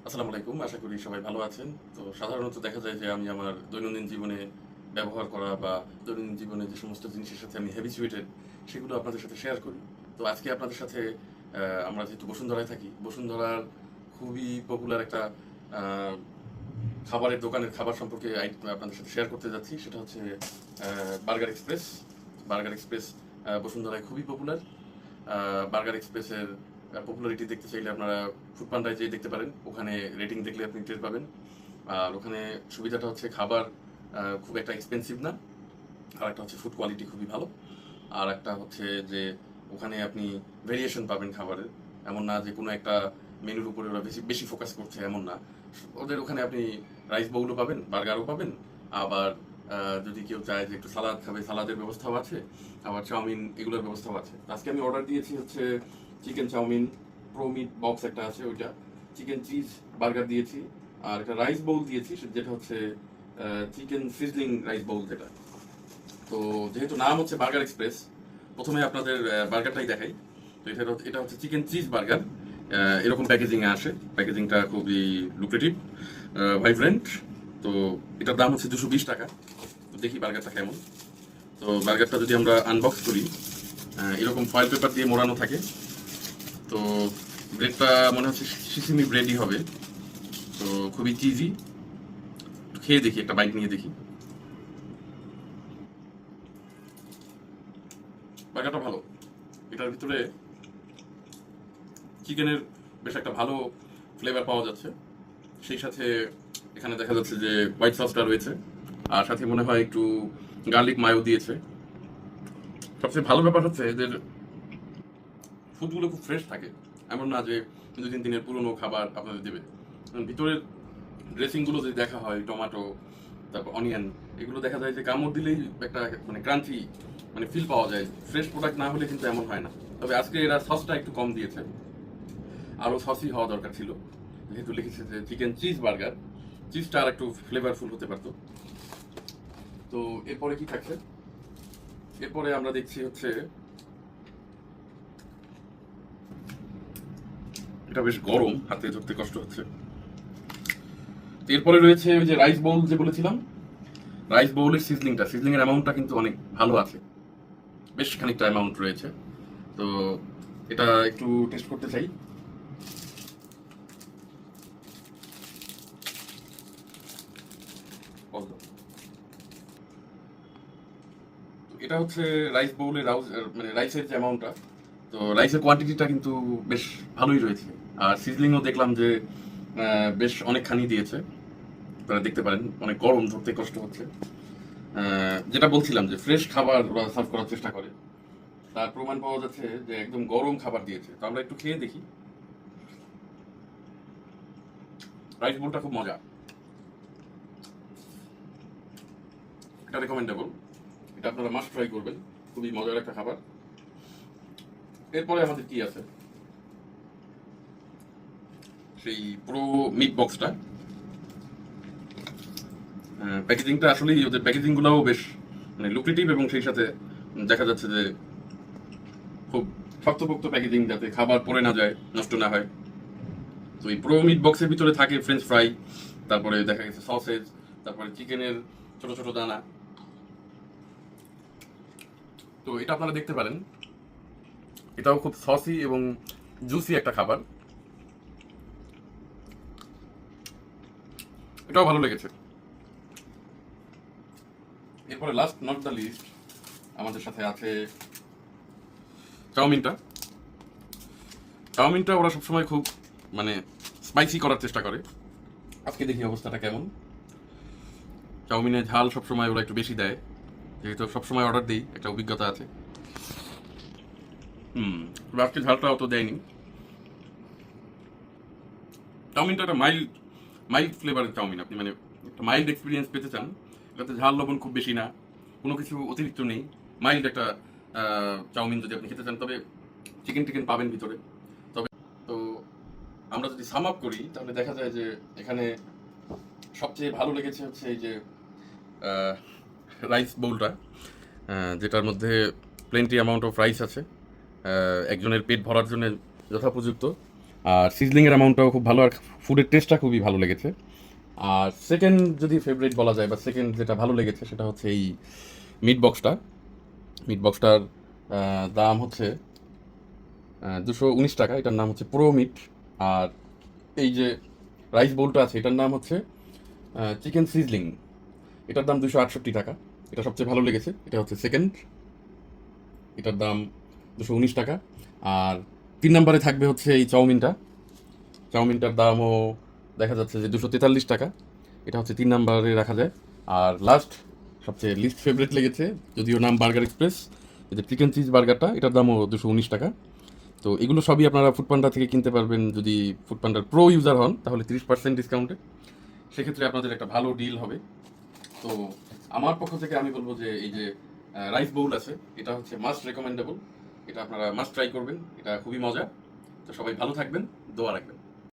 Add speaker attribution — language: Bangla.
Speaker 1: আসসালামু আলাইকুম। আশা করি সবাই ভালো আছেন। তো সাধারণত দেখা যায় যে আমি আমার দৈনন্দিন জীবনে ব্যবহার করা বা দৈনন্দিন জীবনে যে সমস্ত জিনিসের সাথে আমি হ্যাবিচুয়েটেড সেগুলো আপনাদের সাথে শেয়ার করি। তো আজকে আপনাদের সাথে আমরা যেহেতু বসুন্ধরায় থাকি, বসুন্ধরার খুবই পপুলার একটা আ খাবারের দোকানের খাবার সম্পর্কে আপনাদের সাথে শেয়ার করতে যাচ্ছি। সেটা হচ্ছে বার্গার এক্সপ্রেস। বার্গার এক্সপ্রেস বসুন্ধরায় খুবই পপুলার। বার্গার এক্সপ্রেসের পপুলারিটি দেখতে চাইলে আপনারা ফুডপান্ডায় যেয়ে দেখতে পারেন। ওখানে রেটিং দেখলে আপনি টের পাবেন। আর ওখানে সুবিধাটা হচ্ছে খাবার খুব একটা এক্সপেন্সিভ না। আর একটা হচ্ছে ফুড কোয়ালিটি খুবই ভালো। আর একটা হচ্ছে যে ওখানে আপনি ভেরিয়েশন পাবেন খাবারের। এমন না যে কোনো একটা মেনুর উপরে ওরা বেশি বেশি ফোকাস করছে, এমন না। ওদের ওখানে আপনি রাইস বাউলও পাবেন, বার্গারও পাবেন। আবার যদি কেউ চায় যে একটু সালাদ খাবে, সালাদের ব্যবস্থাও আছে। আবার চাউমিন এগুলোর ব্যবস্থাও আছে। আজকে আমি অর্ডার দিয়েছি হচ্ছে chicken chow mein, pro meat box একটা আছে ওইটা, চিকেন চিজ বার্গার দিয়েছি, আর একটা রাইস বাউল দিয়েছি যেটা হচ্ছে চিকেন সিজলিং রাইস বাউল যেটা। তো যেহেতু নাম হচ্ছে বার্গার এক্সপ্রেস, প্রথমে আপনাদের বার্গারটাই দেখাই। তো এটা হচ্ছে চিকেন চিজ বার্গার। এরকম প্যাকেজিংয়ে আসে। প্যাকেজিংটা খুবই লুক্রেটিভ, ভাইব্রেন্ট। তো এটার দাম হচ্ছে 220 টাকা। তো দেখি বার্গারটা কেমন। তো বার্গারটা যদি আমরা আনবক্স করি, এরকম ফয়েল পেপার দিয়ে মোড়ানো থাকে। তো ব্রেডটা মনে হচ্ছে সিসিমি ব্রেডই হবে। তো খুবই চিজি। খেয়ে দেখি, একটা বাইট নিয়ে দেখি। বার্গারটা ভালো। এটার ভিতরে চিকেনের বেশ একটা ভালো ফ্লেভার পাওয়া যাচ্ছে। সেই সাথে এখানে দেখা যাচ্ছে যে হোয়াইট সসটা রয়েছে, আর সাথে মনে হয় একটু গার্লিক মায়ো দিয়েছে। সবচেয়ে ভালো ব্যাপার হচ্ছে এদের ফুডগুলো খুব ফ্রেশ থাকে। এমন না যে 2-3 দিনের পুরনো খাবার আপনাদের দেবে। ভিতরের ড্রেসিংগুলো যদি দেখা হয়, টমেটো, তারপর অনিয়ন, এগুলো দেখা যায় যে কামড় দিলেই একটা মানে ক্রাঞ্চি মানে ফিল পাওয়া যায়। ফ্রেশ প্রোডাক্ট না হলে কিন্তু এমন হয় না। তবে আজকে এরা সসটা একটু কম দিয়েছে, আরও সসই হওয়া দরকার ছিল। যেহেতু লিখেছে যে চিকেন চিজ বার্গার, চিজটা আর একটু ফ্লেভারফুল হতে পারতো। তো এরপরে কি থাকছে? এরপরে আমরা দেখছি হচ্ছে এটা বেশ গরম, হাতে ধরতে কষ্ট হচ্ছে। এরপরে রয়েছে ওই যে রাইস বোল যে বলেছিলাম, রাইস বোলের সিজলিং এর অ্যামাউন্টটা কিন্তু অনেক ভালো আছে। বেশ খানিকটা অ্যামাউন্ট রয়েছে। তো এটা একটু টেস্ট করতে চাই। এটা হচ্ছে রাইস বোলের মানে রাইসের যে অ্যামাউন্টটা, তো রাইসের কোয়ান্টিটিটা কিন্তু বেশ ভালোই রয়েছে। আর সিজলিংও দেখলাম যে বেশ অনেকখানি দিয়েছে। আপনারা দেখতে পারেন অনেক গরম, ধরতে কষ্ট হচ্ছে। যেটা বলছিলাম যে ফ্রেশ খাবার ওরা সার্ভ করার চেষ্টা করে, তার প্রমাণ পাওয়া যাচ্ছে যে একদম গরম খাবার দিয়েছে। তো আমরা একটু খেয়ে দেখি। রাইস বোলটা খুব মজা, এটা রেকমেন্ডেবল। এটা আপনারা মাস্ট ট্রাই করবেন, খুবই মজার একটা খাবার। এরপরে আমাদের কি আছে, সেই প্রো মিট বক্সটা। প্যাকেজিংটা আসলেই ওদের প্যাকেজিংগুলোও বেশ মানে লুক্রেটিভ, এবং সেই সাথে দেখা যাচ্ছে যে খুব শক্তপোক্ত প্যাকেজিং, যাতে খাবার পড়ে না যায়, নষ্ট না হয়। তো এই প্রো মিট বক্সের ভিতরে থাকে ফ্রেঞ্চ ফ্রাই, তারপরে দেখা গেছে সসেজ, তারপরে চিকেনের ছোট ছোট দানা। তো এটা আপনারা দেখতে পারেন, এটাও খুব সসি এবং জুসি একটা খাবার। এটাও ভালো লেগেছে। এরপরে লাস্ট নট দ্য লিস্ট আমাদের সাথে আছে চাউমিনটা। চাউমিনটা ওরা সবসময় খুব মানে স্পাইসি করার চেষ্টা করে। আজকে দেখি অবস্থাটা কেমন। চাউমিনে ঝাল সবসময় ওরা একটু বেশি দেয়, যেহেতু সবসময় অর্ডার দিই, একটা অভিজ্ঞতা আছে। তবে আজকে ঝালটা অত দেয়নি। চাউমিনটা একটা মাইল্ড মাইল্ড ফ্লেভারের চাউমিন। আপনি মানে একটা মাইল্ড এক্সপিরিয়েন্স পেতে চান, এটাতে ঝাল লবণ খুব বেশি না, কোনো কিছু অতিরিক্ত নেই। মাইল্ড একটা চাউমিন যদি আপনি খেতে চান, তবে চিকেন টিকেন পাবেন ভিতরে। তবে তো আমরা যদি সাম আপ করি, তাহলে দেখা যায় যে এখানে সবচেয়ে ভালো লেগেছে হচ্ছে এই যে রাইস বোলটা, যেটার মধ্যে প্লেন্টি অ্যামাউন্ট অফ রাইস আছে। একজনের পেট ভরার জন্য যথোপযুক্ত। আর সিজলিংয়ের অ্যামাউন্টটাও খুব ভালো, আর ফুডের টেস্টটা খুবই ভালো লেগেছে। আর সেকেন্ড যদি ফেভারিট বলা যায় বা সেকেন্ড যেটা ভালো লেগেছে সেটা হচ্ছে এই মিট বক্সটা। মিট বক্সটার দাম হচ্ছে 219 টাকা। এটার নাম হচ্ছে প্রো মিট। আর এই যে রাইস বোলটা আছে এটার নাম হচ্ছে চিকেন সিজলিং। এটার দাম 268 টাকা। এটা সবচেয়ে ভালো লেগেছে, এটা হচ্ছে সেকেন্ড। এটার দাম 219 টাকা। আর 3 নম্বরে থাকবে হচ্ছে এই চাউমিনটা। চাউমিনটার দামও দেখা যাচ্ছে যে 243 টাকা। এটা হচ্ছে 3 নম্বরে রাখা যায়। আর লাস্ট সবচেয়ে লিস্ট ফেভারিট লেগেছে, যদিও নাম বার্গার এক্সপ্রেস, এই যে চিকেন চিজ বার্গারটা, এটার দামও 219 টাকা। তো এগুলো সবই আপনারা ফুডপান্ডা থেকে কিনতে পারবেন। যদি ফুডপান্ডার প্রো ইউজার হন তাহলে 30% ডিসকাউন্টে, সেক্ষেত্রে আপনাদের একটা ভালো ডিল হবে। তো আমার পক্ষ থেকে আমি বলবো যে এই যে রাইস বোল আছে, এটা হচ্ছে মাস্ট রেকমেন্ডেবল। এটা আপনারা মাস্ট ট্রাই করবেন, এটা খুবই মজা। তো সবাই ভালো থাকবেন, দোয়া রাখবেন।